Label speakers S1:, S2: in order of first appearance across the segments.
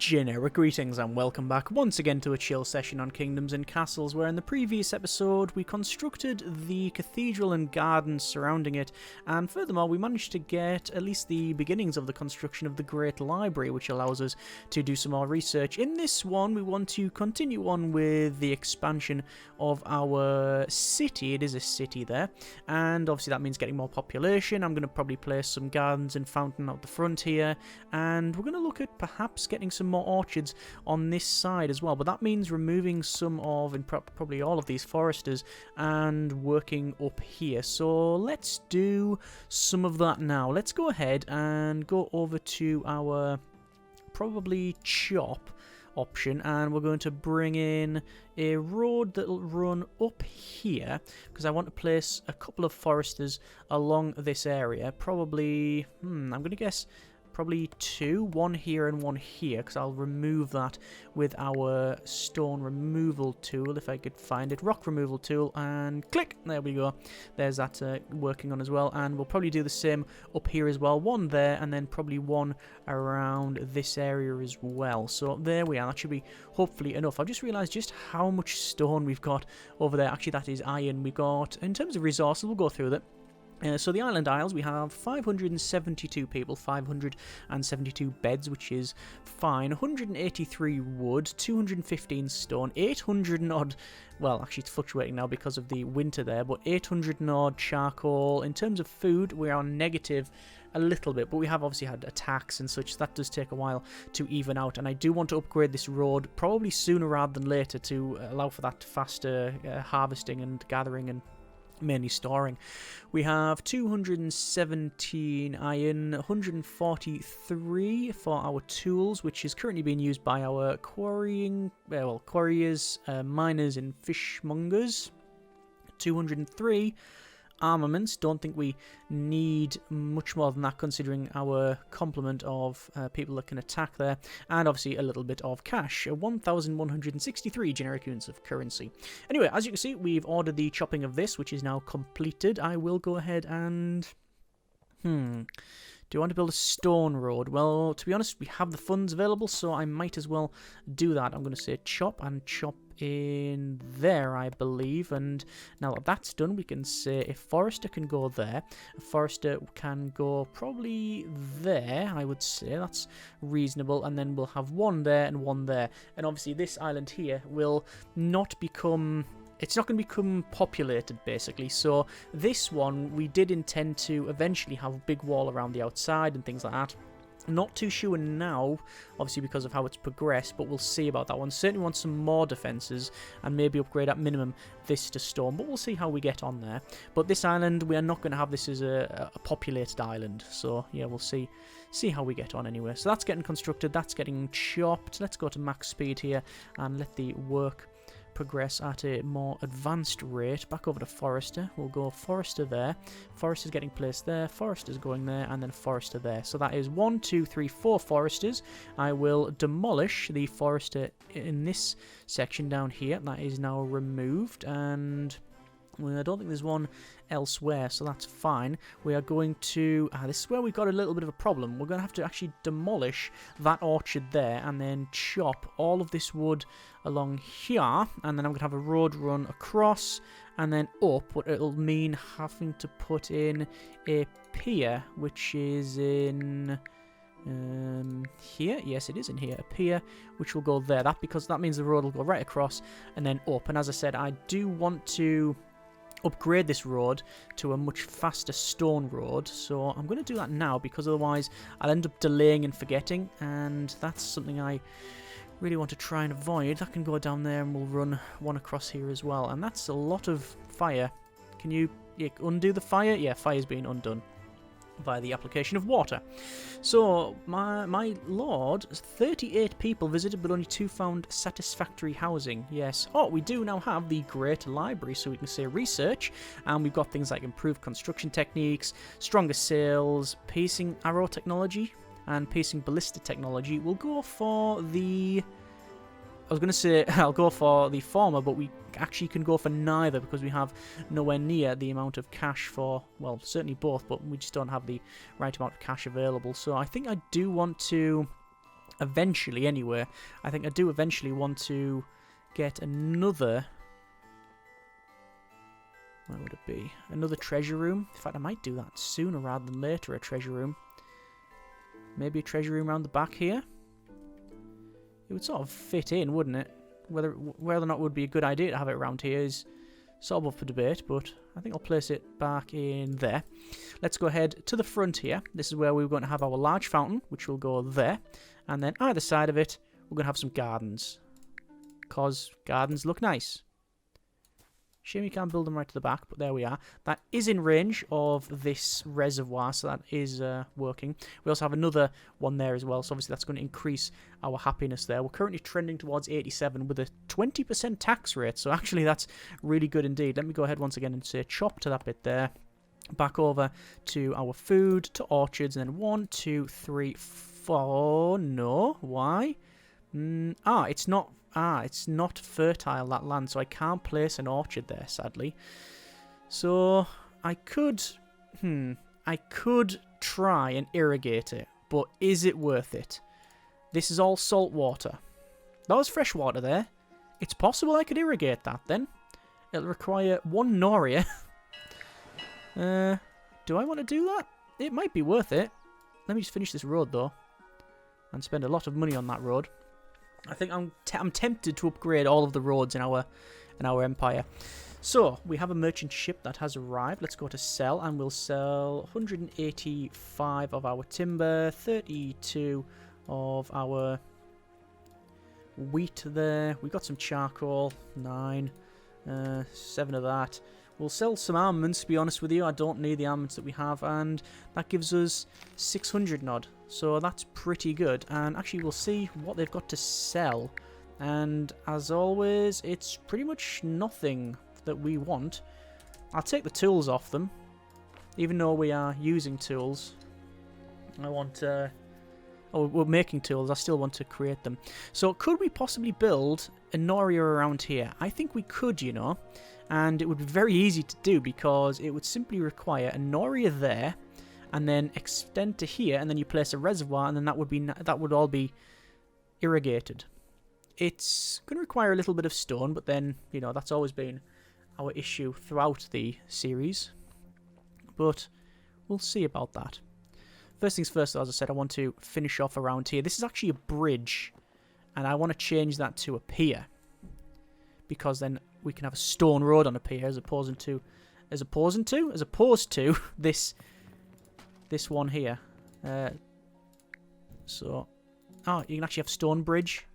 S1: Generic greetings and welcome back once again to a chill session on Kingdoms and Castles, where in the previous episode we constructed the cathedral and gardens surrounding it, and furthermore we managed to get at least the beginnings of the construction of the Great Library, which allows us to do some more research. In this one we want to continue on with the expansion of our city. It is a city there, and obviously that means getting more population. I'm going to probably place some gardens and fountain out the front here, and we're going to look at perhaps getting some more orchards on this side as well, but that means removing some of, and probably all of these foresters, and working up here. So let's do some of that now. Let's go ahead and go over to our probably chop option, and we're going to bring in a road that will run up here, because I want to place a couple of foresters along this area. Probably, I'm going to guess probably two, one here and one here, because I'll remove that with our stone removal tool, if I could find it. Rock removal tool, and click! There we go. There's that working on as well, and we'll probably do the same up here as well. One there, and then probably one around this area as well. So there we are. That should be hopefully enough. I've just realised just how much stone we've got over there. Actually, that is iron. We've got, in terms of resources, we'll go through that. So the Island Isles, we have 572 people, 572 beds, which is fine, 183 wood, 215 stone, 800 and odd, well, actually it's fluctuating now because of the winter there, but 800 and odd charcoal. In terms of food, we are negative a little bit, but we have obviously had attacks and such. That does take a while to even out, and I do want to upgrade this road probably sooner rather than later to allow for that faster harvesting and gathering and mainly storing. We have 217 iron, 143 for our tools, which is currently being used by our quarrying, quarriers, miners and fishmongers. 203 armaments. Don't think we need much more than that considering our complement of people that can attack there, and obviously a little bit of cash, 1,163 generic units of currency. Anyway, as you can see, we've ordered the chopping of this, which is now completed. I will go ahead and do I want to build a stone road? Well, to be honest, we have the funds available, so I might as well do that. I'm going to say chop and chop in there, I believe. And now that that's done, we can say a forester can go there. A forester can go probably there, I would say. That's reasonable. And then we'll have one there and one there. And obviously this island here will not become... It's not going to become populated, basically. So this one, we did intend to eventually have a big wall around the outside and things like that. Not too sure now, obviously because of how it's progressed, but we'll see about that one. Certainly want some more defences and maybe upgrade at minimum this to stone, but we'll see how we get on there. But this island, we are not going to have this as a populated island. So yeah, we'll see how we get on anyway. So that's getting constructed, that's getting chopped. Let's go to max speed here and let the work progress at a more advanced rate. Back over to Forester. We'll go Forester there. Forester's getting placed there. Forester's going there, and then Forester there. So that is 1, 2, 3, 4 Foresters. I will demolish the Forester in this section down here. That is now removed, and well, I don't think there's one elsewhere, so that's fine. We are going to... this is where we've got a little bit of a problem. We're going to have to actually demolish that orchard there and then chop all of this wood along here, and then I'm going to have a road run across and then up, but it'll mean having to put in a pier, which is in... here, yes, it is in here, a pier which will go there. Because that means the road will go right across and then up. And as I said, I do want to upgrade this road to a much faster stone road, so I'm going to do that now, because otherwise I'll end up delaying and forgetting, and that's something I really want to try and avoid. That can go down there, and we'll run one across here as well, and that's a lot of fire. Can you undo the fire? Yeah, fire's being undone via the application of water. So, my lord, 38 people visited, but only 2 found satisfactory housing. Yes. Oh, we do now have the Great Library, so we can say research, and we've got things like improved construction techniques, stronger sails, piercing arrow technology, and piercing ballista technology. We'll go for the... I was going to say I'll go for the former, but we actually can go for neither because we have nowhere near the amount of cash for, well, certainly both, but we just don't have the right amount of cash available. So I think I do want to Eventually, anyway. I think I do eventually want to get another... Where would it be? Another treasure room. In fact, I might do that sooner rather than later, a treasure room. Maybe a treasure room around the back here. It would sort of fit in, wouldn't it? Whether or not it would be a good idea to have it around here is sort of up for debate, but I think I'll place it back in there. Let's go ahead to the front here. This is where we're going to have our large fountain, which will go there. And then either side of it, we're going to have some gardens. Because gardens look nice. Shame you can't build them right to the back, but there we are. That is in range of this reservoir, so that is working. We also have another one there as well, so obviously that's going to increase our happiness there. We're currently trending towards 87 with a 20% tax rate, so actually that's really good indeed. Let me go ahead once again and say chop to that bit there. Back over to our food, to orchards, and then 1, 2, 3, 4... No, why? It's not fertile, that land, so I can't place an orchard there, sadly. So, I could try and irrigate it, but is it worth it? This is all salt water. That was fresh water there. It's possible I could irrigate that, then. It'll require 1 noria. Do I want to do that? It might be worth it. Let me just finish this road, though, and spend a lot of money on that road. I think I'm tempted to upgrade all of the roads in our empire. So, we have a merchant ship that has arrived. Let's go to sell, and we'll sell 185 of our timber, 32 of our wheat there. We got some charcoal, 9, 7 of that. We'll sell some armaments, to be honest with you. I don't need the armaments that we have, and that gives us 600 nod. So that's pretty good. And actually, we'll see what they've got to sell. And as always, it's pretty much nothing that we want. I'll take the tools off them, even though we are using tools. I want... we're making tools. I still want to create them. So could we possibly build a noria around here? I think we could, you know. And it would be very easy to do because it would simply require a noria there, and then extend to here, and then you place a reservoir, and then that would all be irrigated. It's going to require a little bit of stone, but then, you know, that's always been our issue throughout the series. But we'll see about that. First things first, as I said, I want to finish off around here. This is actually a bridge, and I want to change that to a pier, because then we can have a stone road on a pier as opposed to this one here. So, you can actually have stone bridge.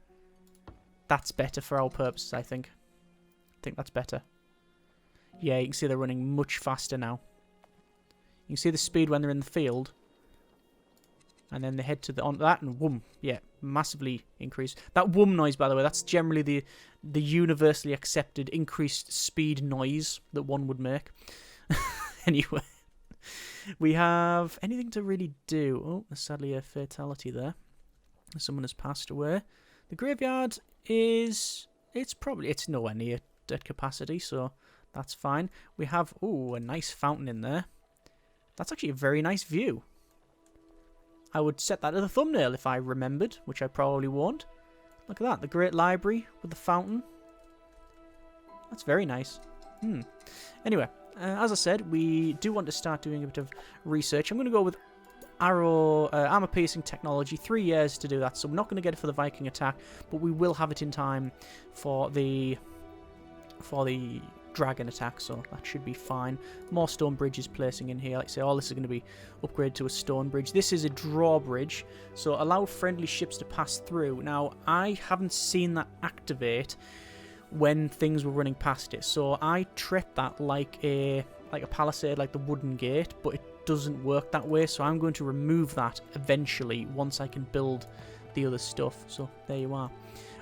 S1: That's better for our purposes, I think. I think that's better. Yeah, you can see they're running much faster now. You can see the speed when they're in the field. And then they head to on that, and whoom, yeah, massively increased. That whoom noise, by the way, that's generally the universally accepted increased speed noise that one would make. Anyway, we have anything to really do. Oh, there's sadly a fatality there. Someone has passed away. The graveyard it's nowhere near at capacity, so that's fine. We have a nice fountain in there. That's actually a very nice view. I would set that as a thumbnail if I remembered, which I probably won't. Look at that, the great library with the fountain. That's very nice. Anyway, as I said, we do want to start doing a bit of research. I'm going to go with armor piercing technology, 3 years to do that, so we're not going to get it for the Viking attack, but we will have it in time for the dragon attack, so that should be fine. More stone bridges placing in here. Like I say, all this is going to be upgraded to a stone bridge. This is a drawbridge, so allow friendly ships to pass through. Now, I haven't seen that activate when things were running past it, so I treat that like a palisade, like the wooden gate, but it doesn't work that way, so I'm going to remove that eventually once I can build the other stuff. So there you are.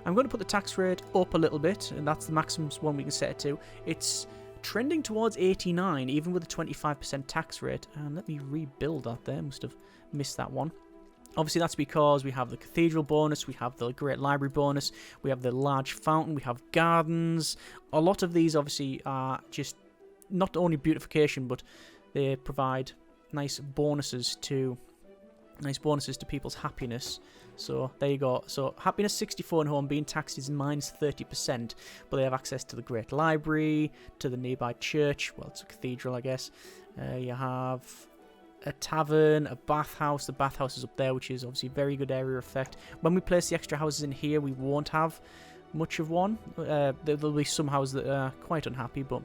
S1: I'm going to put the tax rate up a little bit, and that's the maximum one we can set it to. It's trending towards 89, even with a 25% tax rate. And let me rebuild that there. Must have missed that one. Obviously, that's because we have the cathedral bonus, we have the great library bonus, we have the large fountain, we have gardens. A lot of these, obviously, are just not only beautification, but they provide nice bonuses to Nice bonuses to people's happiness. So there you go. So happiness 64 and home, being taxed is minus 30%, but they have access to the Great Library, to the nearby church. Well, it's a cathedral, I guess. You have a tavern, a bathhouse. The bathhouse is up there, which is obviously very good area effect. When we place the extra houses in here, we won't have much of one. There'll be some houses that are quite unhappy, but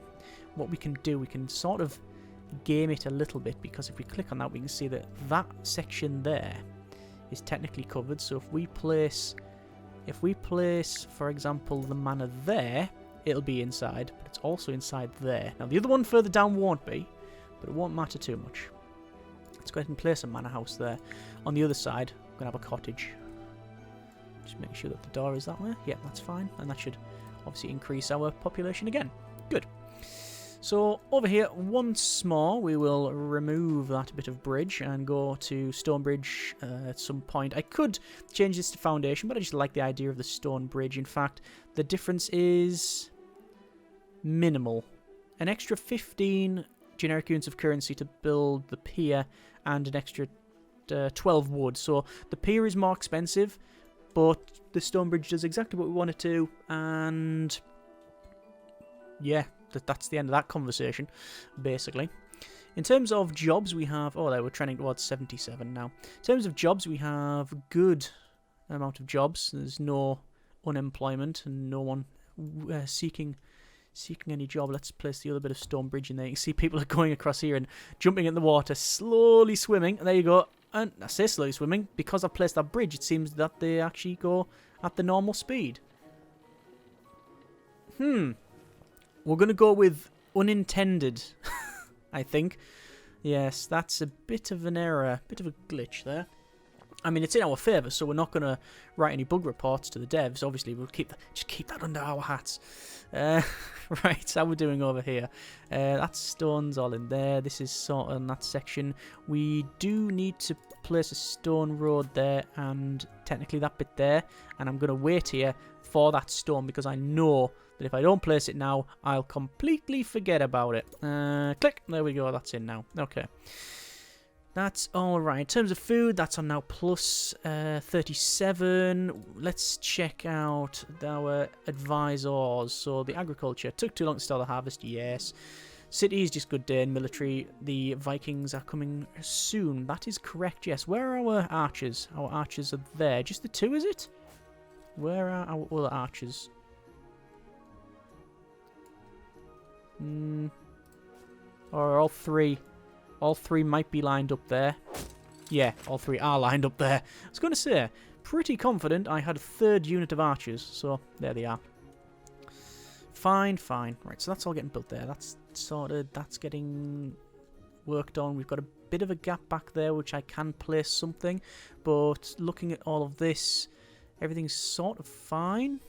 S1: what we can do, we can sort of game it a little bit, because if we click on that, we can see that that section there is technically covered. So if we place, for example, the manor there, it'll be inside, but it's also inside there. Now the other one further down won't be, but it won't matter too much. Let's go ahead and place a manor house there. On the other side, we're gonna have a cottage. Just make sure that the door is that way. Yeah, that's fine, and that should obviously increase our population again. Good. So over here, once more, we will remove that bit of bridge and go to stone bridge at some point. I could change this to foundation, but I just like the idea of the stone bridge. In fact, the difference is minimal. An extra 15 generic units of currency to build the pier, and an extra 12 wood. So the pier is more expensive, but the stone bridge does exactly what we want it to, and yeah, that's the end of that conversation, basically. In terms of jobs, we have... Oh, there, we're trending towards 77 now. In terms of jobs, we have good amount of jobs. There's no unemployment and no one seeking any job. Let's place the other bit of stone bridge in there. You can see people are going across here and jumping in the water, slowly swimming. And there you go. And I say slowly swimming, because I've placed that bridge, it seems that they actually go at the normal speed. We're going to go with unintended, I think. Yes, that's a bit of an error, a bit of a glitch there. I mean, it's in our favour, so we're not going to write any bug reports to the devs. Obviously, we'll just keep that under our hats. Right, how we're doing over here. That stone's all in there. This is sort of in that section. We do need to place a stone road there, and technically that bit there. And I'm going to wait here for that stone, because I know that if I don't place it now, I'll completely forget about it. Click. There we go. That's in now. Okay. That's all right. In terms of food, that's on now plus 37. Let's check out our advisors. So the agriculture. Took too long to start the harvest. Yes. City is just good day. And military. The Vikings are coming soon. That is correct. Yes. Where are our archers? Our archers are there. Just the two, is it? Where are our other archers? Or all three. All three might be lined up there. Yeah, all three are lined up there. I was going to say, pretty confident I had a third unit of archers. So, there they are. Fine, fine. Right, so that's all getting built there. That's sorted. That's getting worked on. We've got a bit of a gap back there, which I can place something. But looking at all of this, everything's sort of fine.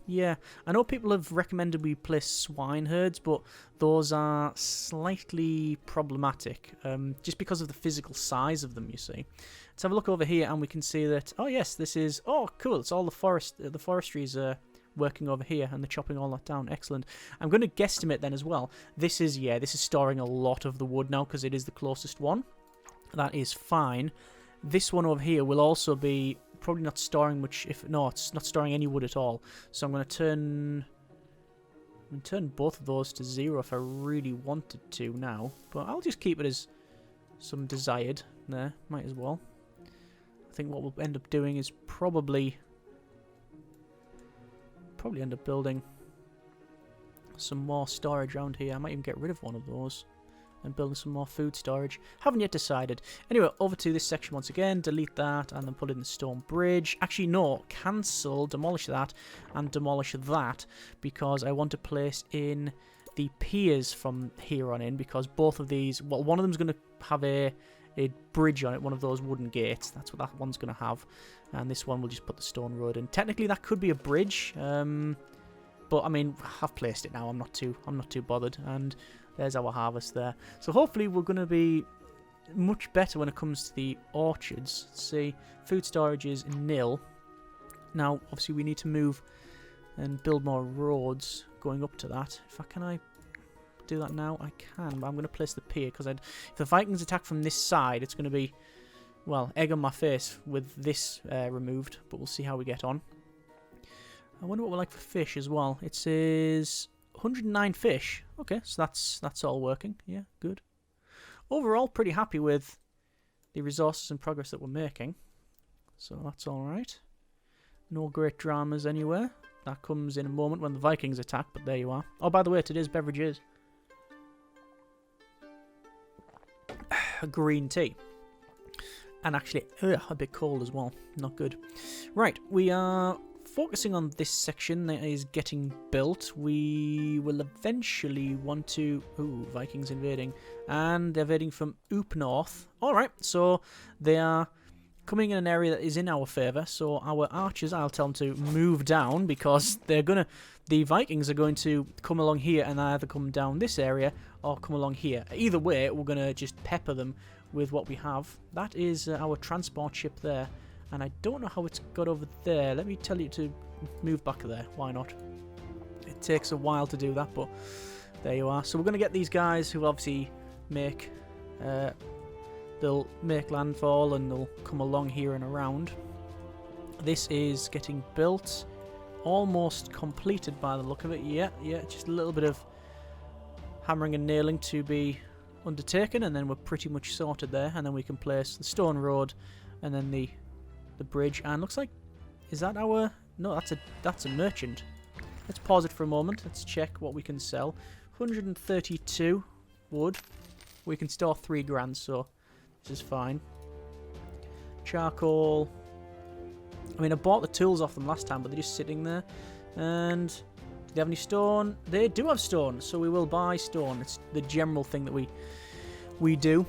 S1: Yeah, I know people have recommended we place swine herds, but those are slightly problematic, just because of the physical size of them, you see. Let's have a look over here, and we can see that, oh yes, this is, oh cool, it's all the forestry is working over here, and they're chopping all that down. Excellent. I'm going to guesstimate then as well. This is storing a lot of the wood now, because it is the closest one. That is fine. This one over here will also be probably not storing much. No, it's not storing any wood at all. So I'm going to turn both of those to 0 if I really wanted to now. But I'll just keep it as some desired there. Might as well. I think what we'll end up doing is probably end up building some more storage around here. I might even get rid of one of those and building some more food storage. Haven't yet decided. Anyway, over to this section once again. Delete that and then put in the stone bridge. Actually, no. Cancel, demolish that, and demolish that, because I want to place in the piers from here on in, because both of these... Well, one of them's going to have a bridge on it, one of those wooden gates. That's what that one's going to have. And this one will just put the stone road in. Technically, that could be a bridge. But, I mean, I've placed it now. I'm not too bothered. And there's our harvest there. So hopefully we're going to be much better when it comes to the orchards. Let's see, food storage is nil. Now, obviously, we need to move and build more roads going up to that. Can I do that now? I can, but I'm going to place the pier, because if the Vikings attack from this side, it's going to be well, egg on my face with this removed, but we'll see how we get on. I wonder what we're like for fish as well. It says 109 fish. Okay, so that's all working. Yeah, good. Overall, pretty happy with the resources and progress that we're making. So that's all right. No great dramas anywhere. That comes in a moment when the Vikings attack, but there you are. Oh, by the way, today's beverage is green tea. And actually, a bit cold as well. Not good. Right, we are focusing on this section that is getting built. We will eventually want to... Ooh, Vikings invading. And they're invading from Oop North. Alright, so they are coming in an area that is in our favour. So our archers, I'll tell them to move down because they're going to... The Vikings are going to come along here and either come down this area or come along here. Either way, we're going to just pepper them with what we have. That is our transport ship there. And I don't know how it's got over there. Let me tell you to move back there. Why not? It takes a while to do that, but there you are. So we're going to get these guys who obviously make... they'll make landfall and they'll come along here and around. This is getting built. Almost completed by the look of it. Yeah, just a little bit of hammering and nailing to be undertaken, and then we're pretty much sorted there. And then we can place the stone road and then the bridge. And looks like, is that our... No, that's a merchant. Let's pause it for a moment. Let's check what we can sell. 132 wood. We can store 3 grand, so this is fine. Charcoal. I mean, I bought the tools off them last time, but they're just sitting there. And do they have any stone? They do have stone, so we will buy stone. It's the general thing that we do.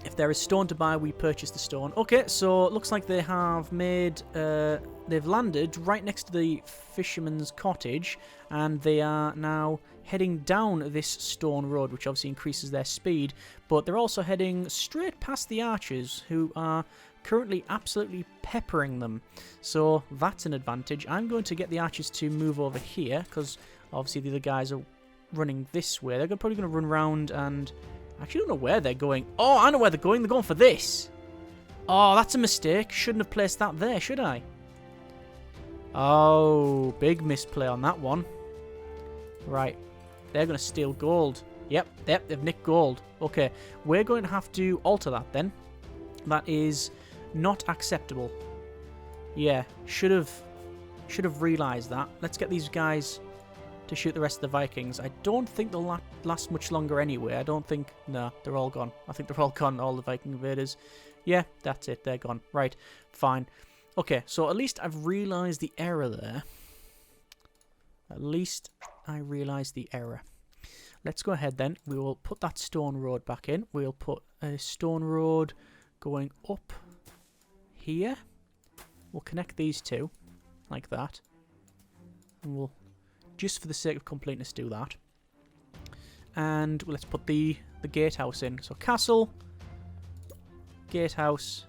S1: If there is stone to buy, we purchase the stone. Okay, so it looks like they have made... they've landed right next to the fisherman's cottage, and they are now heading down this stone road, which obviously increases their speed. But they're also heading straight past the archers, who are currently absolutely peppering them. So that's an advantage. I'm going to get the archers to move over here, because obviously the other guys are running this way. They're probably going to run round and... I actually don't know where they're going. Oh, I know where they're going. They're going for this. Oh, that's a mistake. Shouldn't have placed that there, should I? Oh, big misplay on that one. Right. They're going to steal gold. Yep, they've nicked gold. Okay, we're going to have to alter that then. That is not acceptable. Yeah, should have realised that. Let's get these guys to shoot the rest of the Vikings. I don't think they'll last much longer anyway. I don't think... No, they're all gone. I think they're all gone, all the Viking invaders. Yeah, that's it. They're gone. Right, fine. Okay, so at least I've realised the error there. At least I realised the error. Let's go ahead then. We will put that stone road back in. We'll put a stone road going up here. We'll connect these two like that. And we'll... just for the sake of completeness, do that. And let's put the gatehouse in. So castle, gatehouse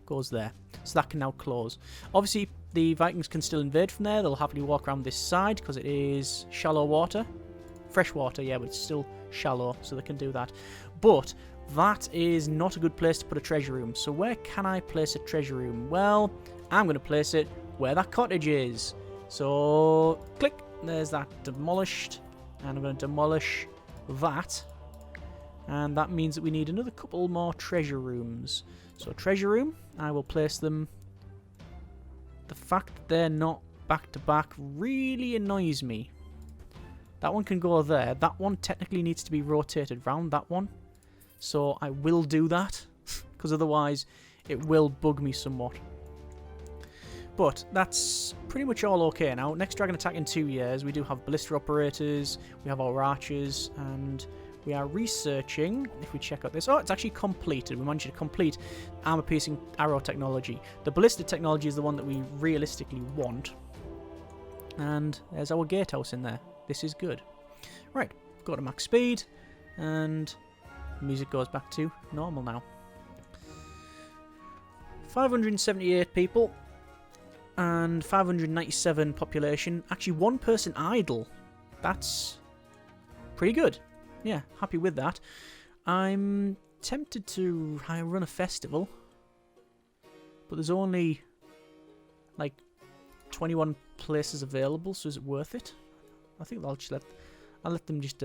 S1: goes there. So that can now close. Obviously, the Vikings can still invade from there. They'll happily walk around this side because it is shallow water. Fresh water, yeah, but it's still shallow, so they can do that. But that is not a good place to put a treasure room. So where can I place a treasure room? Well, I'm going to place it where that cottage is. So, click. There's that demolished. And I'm going to demolish that. And that means that we need another couple more treasure rooms. So, treasure room, I will place them. The fact that they're not back to back really annoys me. That one can go there. That one technically needs to be rotated round that one. So, I will do that. Because otherwise, it will bug me somewhat. But that's pretty much all okay now. Next dragon attack in 2 years. We do have ballista operators. We have our archers. And we are researching. If we check out this. Oh, it's actually completed. We managed to complete armor-piercing arrow technology. The ballista technology is the one that we realistically want. And there's our gatehouse in there. This is good. Right. Go to max speed. And music goes back to normal now. 578 people. And 597 population. Actually, 1 person idle. That's pretty good. Yeah, happy with that. I'm tempted to run a festival, but there's only like 21 places available, so is it worth it? I think I'll let them just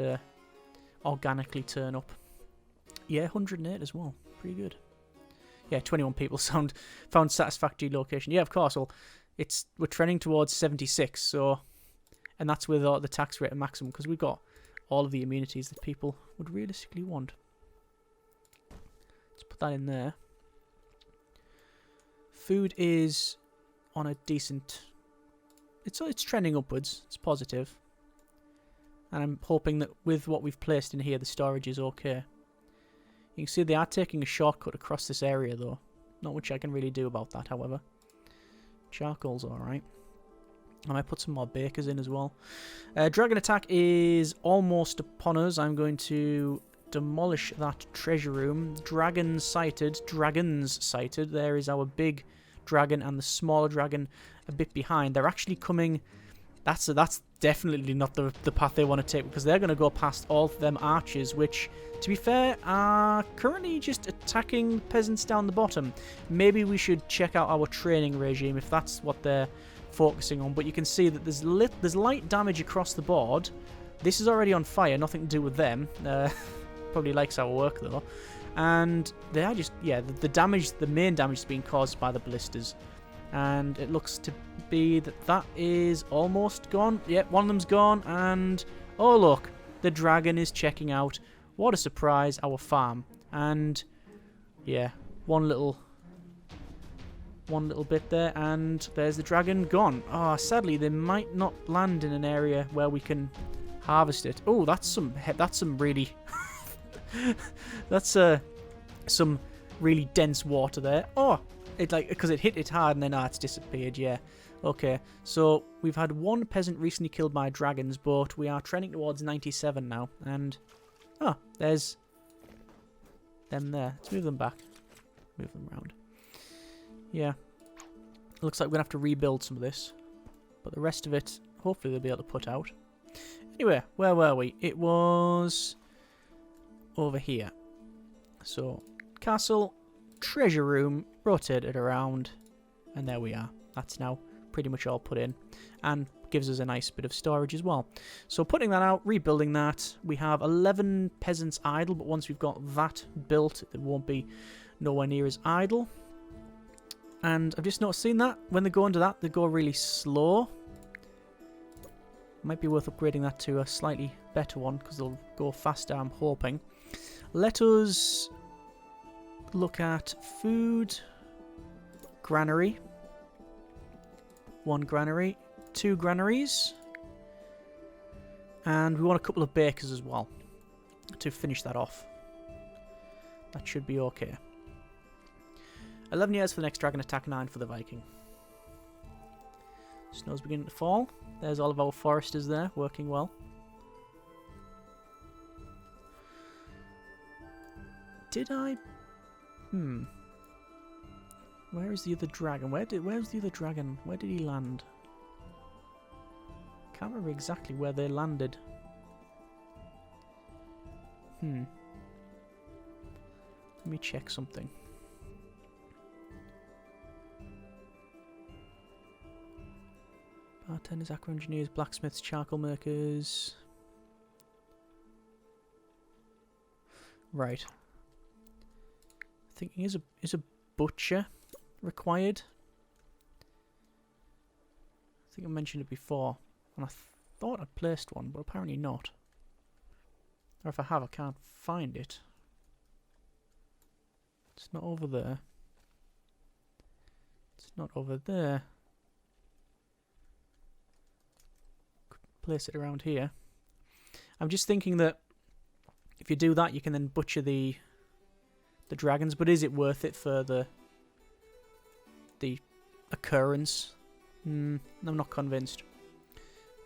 S1: organically turn up. Yeah, 108 as well. Pretty good. Yeah, 21 people found satisfactory location. Yeah, of course. Well, we're trending towards 76, so, and that's with the tax rate at maximum, because we've got all of the amenities that people would realistically want. Let's put that in there. Food is on a decent... It's trending upwards. It's positive. And I'm hoping that with what we've placed in here, the storage is okay. You can see they are taking a shortcut across this area, though. Not much I can really do about that, however. Charcoal's alright. I might put some more bakers in as well. Dragon attack is almost upon us. I'm going to demolish that treasure room. Dragons sighted. There is our big dragon and the smaller dragon a bit behind. They're actually coming... That's definitely not the path they want to take, because they're going to go past all of them archers, which, to be fair, are currently just attacking peasants down the bottom. Maybe we should check out our training regime if that's what they're focusing on. But you can see that there's light damage across the board. This is already on fire, nothing to do with them. Probably likes our work though. And they are just, yeah, the main damage is being caused by the blisters. And it looks to be that is almost gone. Yep, one of them's gone. And, oh look, the dragon is checking out, what a surprise, our farm. And, yeah, one little bit there, and there's the dragon gone. Ah, sadly, they might not land in an area where we can harvest it. Oh, that's some really... that's some really dense water there. Oh, because it hit it hard and then it's disappeared. Yeah, okay. So we've had one peasant recently killed by dragons, but we are trending towards 97 now. And there's them there. Let's move them back. Move them around. Yeah, looks like we're gonna have to rebuild some of this, but the rest of it, hopefully they'll be able to put out. Anyway, where were we? It was over here. So, castle, treasure room, rotate it around, and there we are. That's now pretty much all put in, and gives us a nice bit of storage as well. So putting that out, rebuilding that, we have 11 peasants idle, but once we've got that built, it won't be nowhere near as idle. And I've just noticed that when they go into that, they go really slow. Might be worth upgrading that to a slightly better one, because they'll go faster, I'm hoping. Let us look at food. Granary. 1 granary. 2 granaries. And we want a couple of bakers as well to finish that off. That should be okay. 11 years for the next dragon attack, 9 for the Viking. Snow's beginning to fall. There's all of our foresters there, working well. Did I... Where is the other dragon? Where's the other dragon? Where did he land? Can't remember exactly where they landed. Let me check something. Bartenders, aqua engineers, blacksmiths, charcoal makers. Right. Thinking is a butcher required? I think I mentioned it before, and I thought I'd placed one, but apparently not. Or if I have, I can't find it. It's not over there. It's not over there. Place it around here. I'm just thinking that if you do that, you can then butcher the dragons. But is it worth it for the occurrence? I'm not convinced.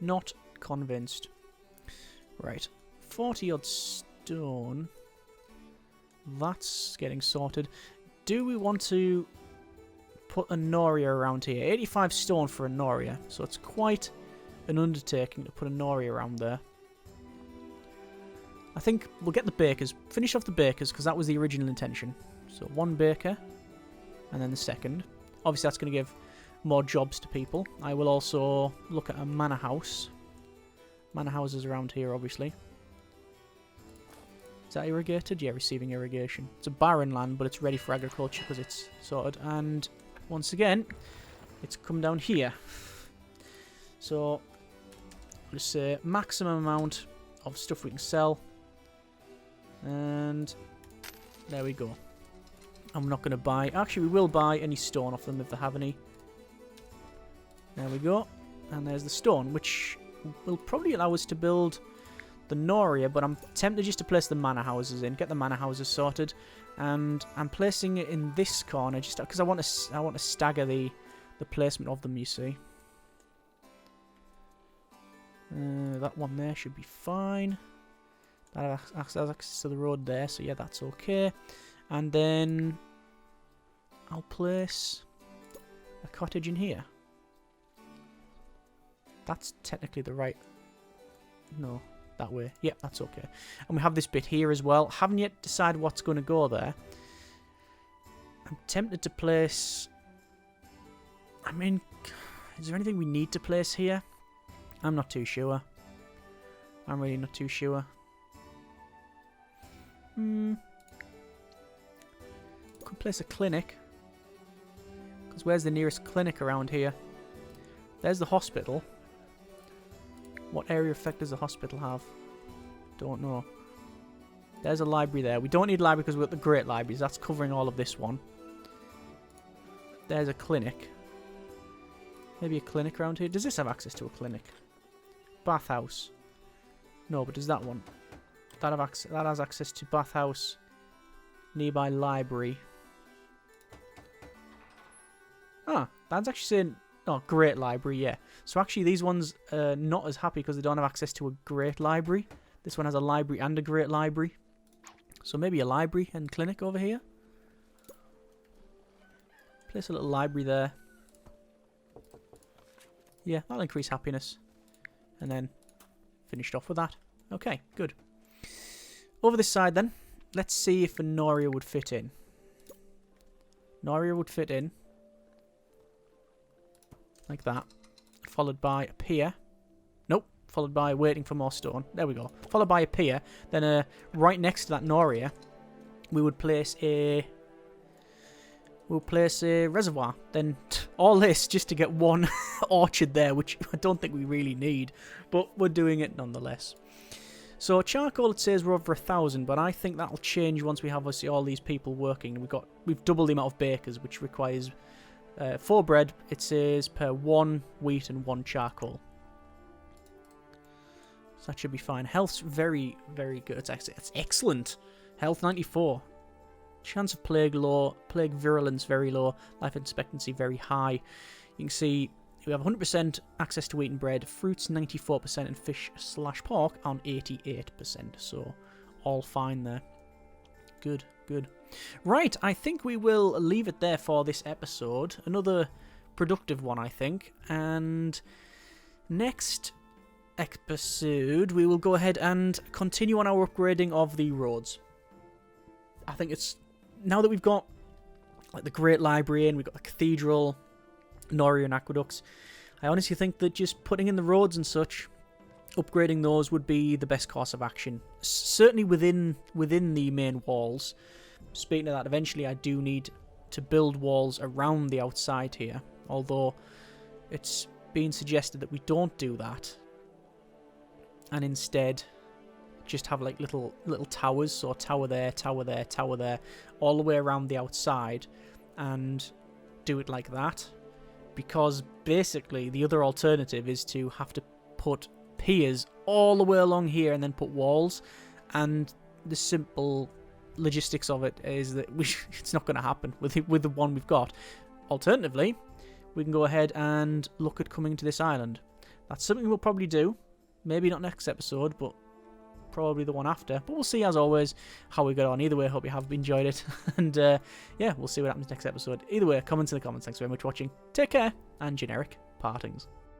S1: Not convinced. Right, 40 odd stone. That's getting sorted. Do we want to put a noria around here? 85 stone for a noria, so it's quite an undertaking to put a noria around there. I think we'll get the bakers. Finish off the bakers, because that was the original intention. So 1 baker, and then the second. Obviously, that's going to give more jobs to people. I will also look at a manor house. Manor houses around here, obviously. Is that irrigated? Yeah, receiving irrigation. It's a barren land, but it's ready for agriculture because it's sorted. And once again, it's come down here. So, I'll just say maximum amount of stuff we can sell. And there we go. I'm not going to buy... Actually, we will buy any stone off them if they have any. There we go. And there's the stone, which will probably allow us to build the Noria, but I'm tempted just to place the manor houses in, get the manor houses sorted, and I'm placing it in this corner just because I want to stagger the placement of them. You see, that one there should be fine. That has access to the road there, so yeah, that's okay. And then I'll place a cottage in here. That's technically the right... No. That way. Yep, that's okay. And we have this bit here as well. Haven't yet decided what's going to go there. I'm tempted to place... I mean, is there anything we need to place here? I'm not too sure. I'm really not too sure. Could place a clinic. Because where's the nearest clinic around here? There's the hospital. What area effect does the hospital have? Don't know. There's a library there. We don't need a library because we've got the great libraries. That's covering all of this one. There's a clinic. Maybe a clinic around here. Does this have access to a clinic? Bathhouse. No, but does that one? That has access to bathhouse. Nearby library. Ah, that's actually saying... Oh, great library, yeah. So actually these ones are not as happy because they don't have access to a great library. This one has a library and a great library. So maybe a library and clinic over here. Place a little library there. Yeah, that'll increase happiness. And then finished off with that. Okay, good. Over this side then, let's see if a Noria would fit in. Noria would fit in. Like that. Followed by a pier. Nope. Followed by waiting for more stone. There we go. Followed by a pier. Then right next to that Noria, we would place a... We'll place a reservoir. Then all this just to get one orchard there, which I don't think we really need. But we're doing it nonetheless. So charcoal, it says we're over 1,000, but I think that'll change once we have obviously all these people working. We've doubled the amount of bakers, which requires 4 bread. It says per 1 wheat and 1 charcoal. So that should be fine. Health's very, very good. It's excellent. Health 94. Chance of plague low. Plague virulence very low. Life expectancy very high. You can see we have 100% access to wheat and bread. Fruits 94% and fish/pork on 88%. So all fine there. Good, good. Right, I think we will leave it there for this episode. Another productive one, I think. And next episode, we will go ahead and continue on our upgrading of the roads. I think it's... Now that we've got like the Great Library and we've got the Cathedral, Noria and Aqueducts, I honestly think that just putting in the roads and such, upgrading those would be the best course of action. Certainly within the main walls. Speaking of that, eventually I do need to build walls around the outside here. Although it's been suggested that we don't do that. And instead just have like little towers. So tower there, tower there, tower there. All the way around the outside. And do it like that. Because basically the other alternative is to have to put piers all the way along here and then put walls. And the simple logistics of it is that it's not going to happen with the one we've got. Alternatively, we can go ahead and look at coming to this island. That's something we'll probably do. Maybe not next episode, but probably the one after. But we'll see, as always, how we get on. Either way, I hope you have enjoyed it. And yeah, we'll see what happens next episode. Either way, comment in the comments. Thanks very much for watching. Take care, and generic partings.